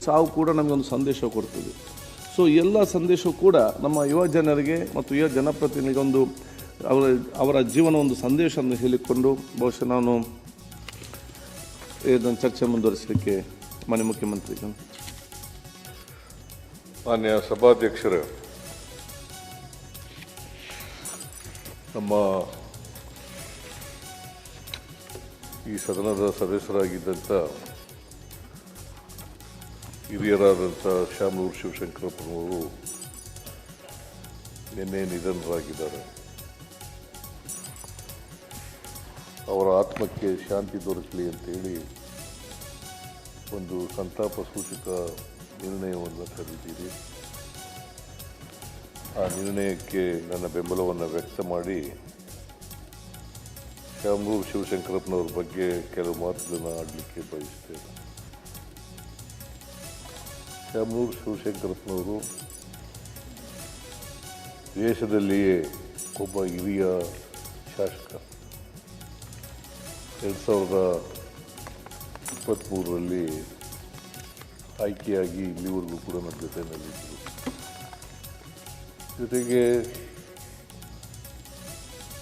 ಸಾವು ಕೂಡ ನಮಗೊಂದು ಸಂದೇಶ ಕೊಡ್ತದೆ. ಸೊ ಎಲ್ಲ ಸಂದೇಶವು ಕೂಡ ನಮ್ಮ ಯುವ ಜನರಿಗೆ ಮತ್ತು ಯುವ ಜನಪ್ರತಿನಿಧಿಗೊಂದು ಅವರ ಜೀವನ ಒಂದು ಸಂದೇಶವನ್ನು ಹೇಳಿಕೊಂಡು ಬಹುಶಃ ನಾನು ಇದನ್ನು ಚರ್ಚೆ ಮುಂದುವರಿಸಲಿಕ್ಕೆ ಮಾನ್ಯ ಮುಖ್ಯಮಂತ್ರಿಗಳು. ಮಾನ್ಯ ಸಭಾಧ್ಯಕ್ಷರೇ, ನಮ್ಮ ಈ ಸದನದ ಸದಸ್ಯರಾಗಿದ್ದಂಥ ಹಿರಿಯರಾದಂಥ ಶಾಮನೂರು ಶಿವಶಂಕರಪ್ಪನವರು ನಿನ್ನೆ ನಿಧನರಾಗಿದ್ದಾರೆ. ಅವರ ಆತ್ಮಕ್ಕೆ ಶಾಂತಿ ದೊರಕಲಿ ಅಂತೇಳಿ ಒಂದು ಸಂತಾಪ ಸೂಚಕ ನಿರ್ಣಯವನ್ನು ಕರೆದಿದ್ದೀರಿ. ಆ ನಿರ್ಣಯಕ್ಕೆ ನನ್ನ ಬೆಂಬಲವನ್ನು ವ್ಯಕ್ತ ಮಾಡಿ ಶಾಮನೂರು ಶಿವಶಂಕರಪ್ಪನವ್ರ ಬಗ್ಗೆ ಕೆಲವು ಮಾತುಗಳನ್ನು ಆಡಲಿಕ್ಕೆ ಬಯಸ್ತೇನೆ. ಶಾಮನೂರು ಶಿವಶಂಕರಪ್ಪನವರು ದೇಶದಲ್ಲಿಯೇ ಒಬ್ಬ ಹಿರಿಯ ಶಾಸಕ. 2023ರಲ್ಲಿ ಆಯ್ಕೆಯಾಗಿ ಇಲ್ಲಿವರೆಗೂ ಕೂಡ ನನ್ನ ಜೊತೆಯಲ್ಲಿದ್ದರು. ಜೊತೆಗೆ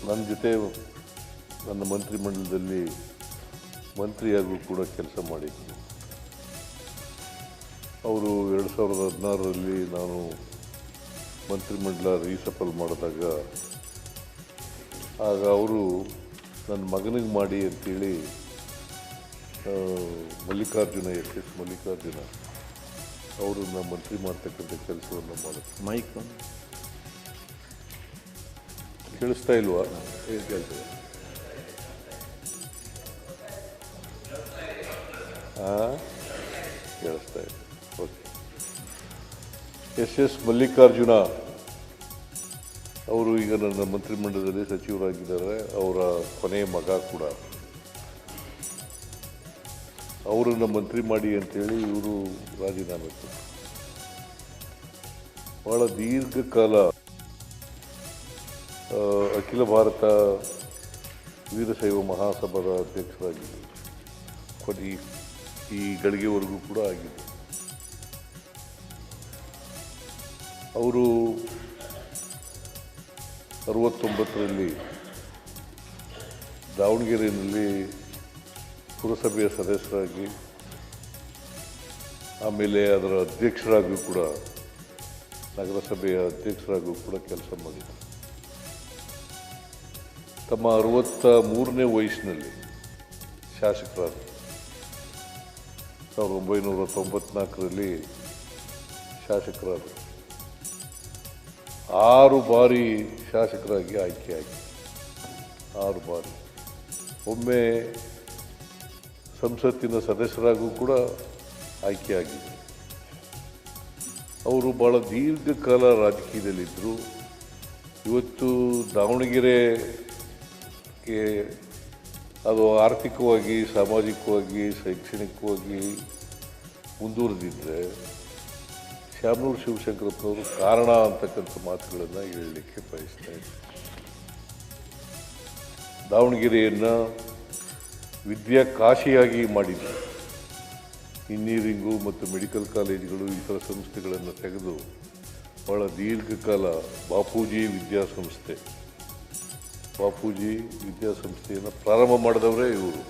ನನ್ನ ಜೊತೆ ನನ್ನ ಮಂತ್ರಿಮಂಡಲದಲ್ಲಿ ಮಂತ್ರಿಯಾಗೂ ಕೂಡ ಕೆಲಸ ಮಾಡಿದ್ದರು. ಅವರು 2016ರಲ್ಲಿ ನಾನು ಮಂತ್ರಿಮಂಡಲ ರೀಸಫಲ್ ಮಾಡಿದಾಗ ಆಗ ಅವರು ನನ್ನ ಮಗನಿಗೆ ಮಾಡಿ ಅಂತೇಳಿ ಮಲ್ಲಿಕಾರ್ಜುನ ಅವರನ್ನು ಮಂತ್ರಿ ಮಾಡ್ತಕ್ಕಂಥ ಕೆಲಸವನ್ನು ಮಾಡುತ್ತೆ. ಮೈಕ್ ಕೇಳಿಸ್ತಾ ಇಲ್ವಾ? ಏನು ಕೇಳ್ತದೆ? ಕೇಳಿಸ್ತಾ ಇದೆ. ಓಕೆ. ಎಸ್ ಮಲ್ಲಿಕಾರ್ಜುನ ಅವರು ಈಗ ನನ್ನ ಮಂತ್ರಿಮಂಡಲದಲ್ಲಿ ಸಚಿವರಾಗಿದ್ದಾರೆ. ಅವರ ಕೊನೆಯ ಮಗ ಕೂಡ. ಅವರನ್ನು ಮಂತ್ರಿ ಮಾಡಿ ಅಂತೇಳಿ ಇವರು ರಾಜೀನಾಮೆ ಕೊಟ್ಟರು. ಬಹಳ ದೀರ್ಘಕಾಲ ಅಖಿಲ ಭಾರತ ವೀರಶೈವ ಮಹಾಸಭಾದ ಅಧ್ಯಕ್ಷರಾಗಿದ್ದರು. ಈ ಗಳಿಗೆವರೆಗೂ ಕೂಡ ಆಗಿದ್ದರು. ಅವರು 69ರಲ್ಲಿ ದಾವಣಗೆರೆಯಲ್ಲಿ ಪುರಸಭೆಯ ಸದಸ್ಯರಾಗಿ ಆಮೇಲೆ ಅದರ ಅಧ್ಯಕ್ಷರಾಗೂ ಕೂಡ ನಗರಸಭೆಯ ಅಧ್ಯಕ್ಷರಾಗೂ ಕೂಡ ಕೆಲಸ ಮಾಡಿದರು. ತಮ್ಮ 63ನೇ ವಯಸ್ಸಿನಲ್ಲಿ ಶಾಸಕರಾದರು. 1994ರಲ್ಲಿ ಶಾಸಕರಾದರು. 6 ಬಾರಿ ಶಾಸಕರಾಗಿ ಆಯ್ಕೆಯಾಗಿ 6 ಬಾರಿ. ಒಮ್ಮೆ ಸಂಸತ್ತಿನ ಸದಸ್ಯರಾಗೂ ಕೂಡ ಆಯ್ಕೆಯಾಗಿದೆ. ಅವರು ಭಾಳ ದೀರ್ಘಕಾಲ ರಾಜಕೀಯದಲ್ಲಿದ್ದರು. ಇವತ್ತು ದಾವಣಗೆರೆಗೆ ಅದು ಆರ್ಥಿಕವಾಗಿ, ಸಾಮಾಜಿಕವಾಗಿ, ಶೈಕ್ಷಣಿಕವಾಗಿ ಮುಂದುವರೆದಿದ್ದರೆ ಶಾಮನೂರು ಶಿವಶಂಕರಪ್ಪನವರು ಕಾರಣ ಅಂತಕ್ಕಂಥ ಮಾತುಗಳನ್ನು ಹೇಳಲಿಕ್ಕೆ ಬಯಸ್ತಾ ಇದ್ದಾರೆ. ದಾವಣಗೆರೆಯನ್ನು ವಿದ್ಯಾಕಾಶಿಯಾಗಿ ಮಾಡಿದರು. ಇಂಜಿನಿಯರಿಂಗು ಮತ್ತು ಮೆಡಿಕಲ್ ಕಾಲೇಜುಗಳು, ಇತರ ಸಂಸ್ಥೆಗಳನ್ನು ತೆಗೆದು ಭಾಳ ದೀರ್ಘಕಾಲ ಬಾಪೂಜಿ ವಿದ್ಯಾಸಂಸ್ಥೆಯನ್ನು ಪ್ರಾರಂಭ ಮಾಡಿದವರೇ ಇವರು.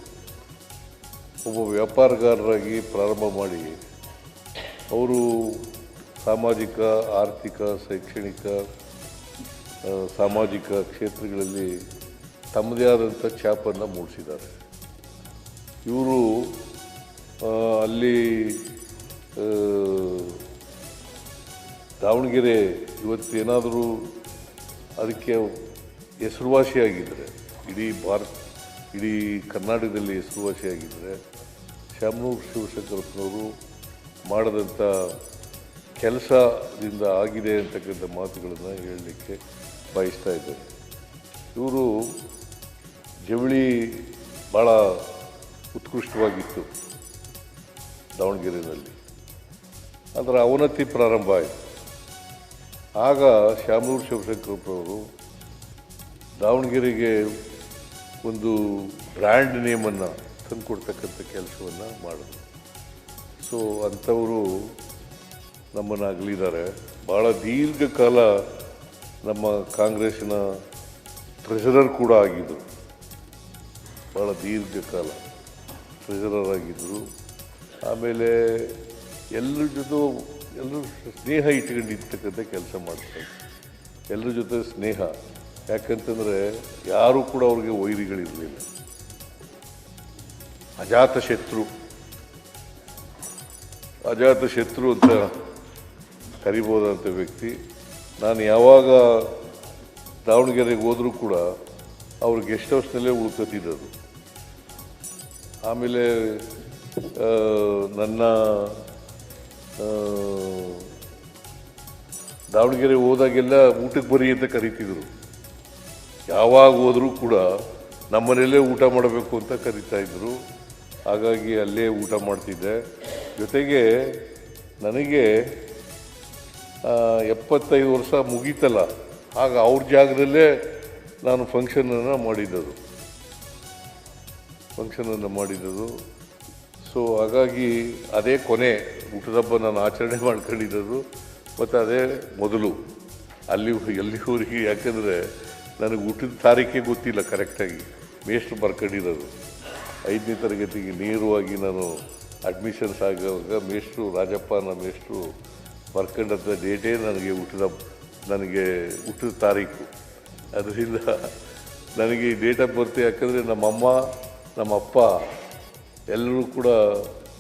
ಒಬ್ಬ ವ್ಯಾಪಾರಗಾರರಾಗಿ ಪ್ರಾರಂಭ ಮಾಡಿ ಅವರು ಸಾಮಾಜಿಕ, ಆರ್ಥಿಕ, ಶೈಕ್ಷಣಿಕ, ಸಾಮಾಜಿಕ ಕ್ಷೇತ್ರಗಳಲ್ಲಿ ತಮ್ಮದೇ ಆದಂಥ ಛಾಪನ್ನು ಮೂಡಿಸಿದ್ದಾರೆ. ಇವರು ಅಲ್ಲಿ ದಾವಣಗೆರೆ ಇವತ್ತೇನಾದರೂ ಅದಕ್ಕೆ ಹೆಸರುವಾಸಿಯಾಗಿದ್ದರೆ, ಇಡೀ ಕರ್ನಾಟಕದಲ್ಲಿ ಹೆಸರುವಾಸಿಯಾಗಿದ್ದರೆ ಶಾಮನೂರು ಶಿವಶಂಕರಪ್ಪನವರು ಮಾಡಿದಂಥ ಕೆಲಸದಿಂದ ಆಗಿದೆ ಅಂತಕ್ಕಂಥ ಮಾತುಗಳನ್ನು ಹೇಳಲಿಕ್ಕೆ ಬಯಸ್ತಾ ಇದ್ದಾರೆ. ಇವರು ಜವಳಿ ಭಾಳ ಉತ್ಕೃಷ್ಟವಾಗಿತ್ತು ದಾವಣಗೆರೆಯಲ್ಲಿ. ಅದರ ಅವನತಿ ಪ್ರಾರಂಭ ಆಯಿತು. ಆಗ ಶಾಮನೂರು ಶಿವಶಂಕರಪ್ಪನವರು ದಾವಣಗೆರೆಗೆ ಒಂದು ಬ್ರ್ಯಾಂಡ್ ನೇಮನ್ನು ತಂದುಕೊಡ್ತಕ್ಕಂಥ ಕೆಲಸವನ್ನು ಮಾಡಿದ್ರು. ಸೊ ಸೊ ಅಂಥವರು ನಮ್ಮನ್ನು ಅಗಲಿದ್ದಾರೆ. ಭಾಳ ದೀರ್ಘಕಾಲ ನಮ್ಮ ಕಾಂಗ್ರೆಸ್ಸಿನ ಟ್ರೆಷರರ್ ಕೂಡ ಆಗಿದ್ದರು. ಭಾಳ ದೀರ್ಘಕಾಲ ಟ್ರೆಷರರ್ ಆಗಿದ್ದರು. ಆಮೇಲೆ ಎಲ್ಲರ ಜೊತೆ ಎಲ್ಲರೂ ಸ್ನೇಹ ಇಟ್ಕೊಂಡಿರ್ತಕ್ಕಂಥ ಕೆಲಸ ಮಾಡ್ತಾರೆ. ಎಲ್ಲರ ಜೊತೆ ಸ್ನೇಹ, ಯಾಕಂತಂದರೆ ಯಾರೂ ಕೂಡ ಅವ್ರಿಗೆ ವೈರಿಗಳಿರಲಿಲ್ಲ. ಅಜಾತ ಶತ್ರು ಅಂತ ಕರಿಬೋದಂಥ ವ್ಯಕ್ತಿ. ನಾನು ಯಾವಾಗ ದಾವಣಗೆರೆಗೆ ಹೋದರೂ ಕೂಡ ಅವ್ರ ಗೆಸ್ಟ್ ಹೌಸ್ನಲ್ಲೇ ಉಳ್ಕೊತಿದ್ದದು. ಆಮೇಲೆ ನನ್ನ ದಾವಣಗೆರೆ ಹೋದಾಗೆಲ್ಲ ಊಟಕ್ಕೆ ಬರಿ ಅಂತ ಕರಿತಿದ್ರು. ಯಾವಾಗ ಹೋದರೂ ಕೂಡ ನಮ್ಮನೆಯಲ್ಲೇ ಊಟ ಮಾಡಬೇಕು ಅಂತ ಕರಿತಾ ಇದ್ರು. ಹಾಗಾಗಿ ಅಲ್ಲೇ ಊಟ ಮಾಡ್ತಿದ್ದೆ. ಜೊತೆಗೆ ನನಗೆ 75 ವರ್ಷ ಮುಗೀತಲ್ಲ, ಆಗ ಅವ್ರ ಜಾಗದಲ್ಲೇ ನಾನು ಫಂಕ್ಷನನ್ನು ಮಾಡಿದ್ದದು. ಸೊ ಹಾಗಾಗಿ ಅದೇ ಕೊನೆ ಊಟದ ಹಬ್ಬ ನಾನು ಆಚರಣೆ ಮಾಡ್ಕೊಂಡಿದ್ದದು, ಮತ್ತು ಅದೇ ಮೊದಲು ಎಲ್ಲಿವರೆಗೆ. ಯಾಕಂದರೆ ನನಗೆ ಊಟದ ತಾರೀಖೇ ಗೊತ್ತಿಲ್ಲ ಕರೆಕ್ಟಾಗಿ. ಮೇಷ್ಟ್ರು ಬರ್ಕೊಂಡಿರೋದು 5ನೇ ತರಗತಿಗೆ ನೇರವಾಗಿ ನಾನು ಅಡ್ಮಿಷನ್ಸ್ ಆಗುವಾಗ ಮೇಷ್ಟ್ರು ರಾಜಪ್ಪನ ಮೇಷ್ಟ್ರು ಬರ್ಕೊಂಡಂಥ ಡೇಟೇ ನನಗೆ ಊಟದ ತಾರೀಕು. ಅದರಿಂದ ನನಗೆ ಈ ಡೇಟ್ ಆಫ್ ಬರ್ತ್, ಯಾಕಂದರೆ ನಮ್ಮಮ್ಮ ನಮ್ಮಪ್ಪ ಎಲ್ಲರೂ ಕೂಡ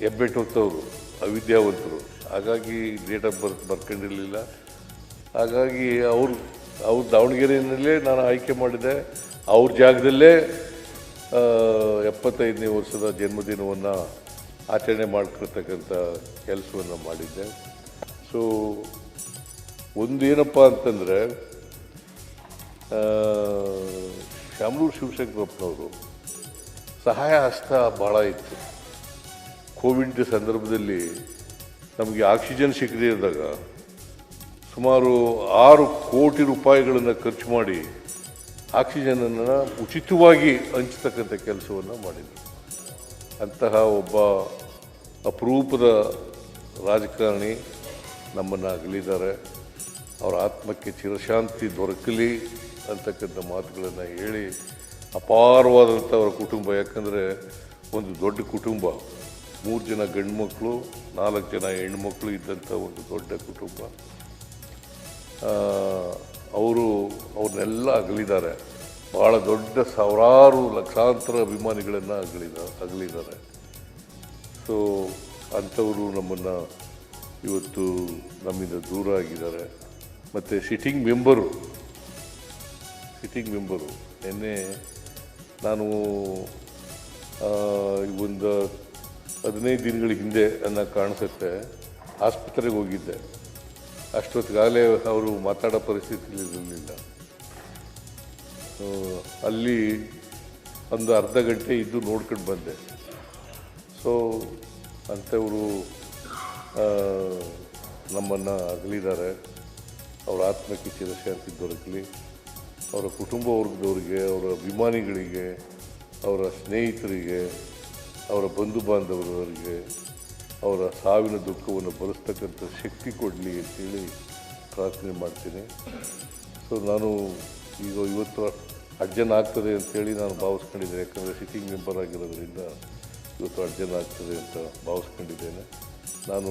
ಹೆಬ್ಬೆಟ್ಟು ಹೊತ್ತವರು, ಅವಿದ್ಯಾವಂತರು. ಹಾಗಾಗಿ ಡೇಟ್ ಆಫ್ ಬರ್ತ್ ಬರ್ಕೊಂಡಿರಲಿಲ್ಲ. ಹಾಗಾಗಿ ಅವ್ರು ದಾವಣಗೆರೆಯಲ್ಲೇ ನಾನು ಆಯ್ಕೆ ಮಾಡಿದೆ. ಅವ್ರ ಜಾಗದಲ್ಲೇ 75ನೇ ವರ್ಷದ ಜನ್ಮದಿನವನ್ನು ಆಚರಣೆ ಮಾಡ್ಕೊಳ್ತಕ್ಕಂಥ ಕೆಲಸವನ್ನು ಮಾಡಿದ್ದೆ. ಸೊ ಒಂದೇನಪ್ಪ ಅಂತಂದರೆ, ಶಾಮನೂರು ಶಿವಶಂಕರಪ್ಪನವರು ಸಹಾಯ ಹಸ್ತ ಭಾಳ ಇತ್ತು. ಕೋವಿಡ್ ಸಂದರ್ಭದಲ್ಲಿ ನಮಗೆ ಆಕ್ಸಿಜನ್ ಸಿಗದೇ ಇದ್ದಾಗ ಸುಮಾರು 6 ಕೋಟಿ ರೂಪಾಯಿಗಳನ್ನು ಖರ್ಚು ಮಾಡಿ ಆಕ್ಸಿಜನನ್ನು ಉಚಿತವಾಗಿ ಹಂಚತಕ್ಕಂಥ ಕೆಲಸವನ್ನು ಮಾಡಿದರು. ಅಂತಹ ಒಬ್ಬ ಅಪರೂಪದ ರಾಜಕಾರಣಿ ನಮ್ಮನ್ನು ಅಗಲಿದ್ದಾರೆ. ಅವರ ಆತ್ಮಕ್ಕೆ ಚಿರಶಾಂತಿ ದೊರಕಲಿ ಅಂತಕ್ಕಂಥ ಮಾತುಗಳನ್ನು ಹೇಳಿ, ಅಪಾರವಾದಂಥ ಅವರ ಕುಟುಂಬ, ಯಾಕಂದರೆ ಒಂದು ದೊಡ್ಡ ಕುಟುಂಬ, 3 ಜನ ಗಂಡು ಮಕ್ಕಳು 4 ಜನ ಹೆಣ್ಮಕ್ಳು ಇದ್ದಂಥ ಒಂದು ದೊಡ್ಡ ಕುಟುಂಬ. ಅವ್ರನ್ನೆಲ್ಲ ಅಗಲಿದ್ದಾರೆ. ಭಾಳ ದೊಡ್ಡ ಸಾವಿರಾರು ಲಕ್ಷಾಂತರ ಅಭಿಮಾನಿಗಳನ್ನು ಅಗಲಿದ್ದಾರೆ. ಸೊ ಅಂಥವರು ನಮ್ಮನ್ನು ಇವತ್ತು ನಮ್ಮಿಂದ ದೂರ ಆಗಿದ್ದಾರೆ. ಮತ್ತು ಸಿಟ್ಟಿಂಗ್ ಮೆಂಬರು ನಿನ್ನೆ ನಾನು ಒಂದು 15 ದಿನಗಳ ಹಿಂದೆ ಕಾಣಿಸುತ್ತೆ ಆಸ್ಪತ್ರೆಗೆ ಹೋಗಿದ್ದೆ. ಅಷ್ಟೊತ್ತಿಗಾಗಲೇ ಅವರು ಮಾತಾಡೋ ಪರಿಸ್ಥಿತಿಯಲ್ಲಿ ಇರಲಿಲ್ಲ. ಅಲ್ಲಿ ಒಂದು ಅರ್ಧ ಗಂಟೆ ಇದ್ದು ನೋಡ್ಕೊಂಡು ಬಂದೆ. ಸೊ ಅಂಥವರು ನಮ್ಮನ್ನು ಅಗಲಿದ್ದಾರೆ. ಅವರ ಆತ್ಮಕ್ಕೆ ಚಿರಶಾಂತಿ ದೊರಕಲಿ. ಅವರ ಕುಟುಂಬ ವರ್ಗದವರಿಗೆ, ಅವರ ಅಭಿಮಾನಿಗಳಿಗೆ, ಅವರ ಸ್ನೇಹಿತರಿಗೆ, ಅವರ ಬಂಧು ಬಾಂಧವರಿಗೆ ಅವರ ಸಾವಿನ ದುಃಖವನ್ನು ಭರಿಸ್ತಕ್ಕಂಥ ಶಕ್ತಿ ಕೊಡಲಿ ಅಂತೇಳಿ ಪ್ರಾರ್ಥನೆ ಮಾಡ್ತೀನಿ. ಸೊ ನಾನು ಇವತ್ತು ಅರ್ಜನ್ ಆಗ್ತದೆ ಅಂತೇಳಿ ನಾನು ಭಾವಿಸ್ಕೊಂಡಿದ್ದೇನೆ. ಯಾಕಂದರೆ ಸಿಟ್ಟಿಂಗ್ ಮೆಂಬರ್ ಆಗಿರೋದ್ರಿಂದ ಇವತ್ತು ಅರ್ಜನ್ ಆಗ್ತದೆ ಅಂತ ಭಾವಿಸ್ಕೊಂಡಿದ್ದೇನೆ. ನಾನು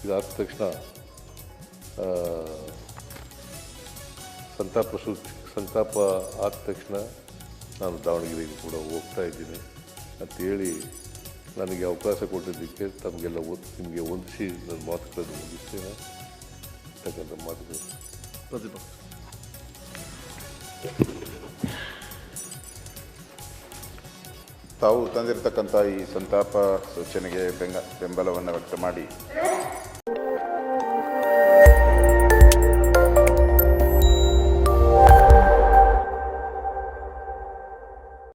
ಇದಾದ ತಕ್ಷಣ ಸಂತಾಪ ಆದ ತಕ್ಷಣ ನಾನು ದಾವಣಗೆರೆಗೆ ಕೂಡ ಹೋಗ್ತಾ ಇದ್ದೀನಿ ಅಂತೇಳಿ ನನಗೆ ಅವಕಾಶ ಕೊಟ್ಟಿದ್ದಕ್ಕೆ ನಿಮಗೆ ಹೊಂದಿಸಿ ನನ್ನ ಮಾತುಗಳನ್ನು ಮುಗಿಸ್ತೇನೆ ಅಂತಕ್ಕಂಥ ಮಾತುಗಳು. ತಾವು ತಂದಿರತಕ್ಕಂಥ ಈ ಸಂತಾಪ ಸೂಚನೆಗೆ ಬೆಂಬಲವನ್ನು ವ್ಯಕ್ತ ಮಾಡಿ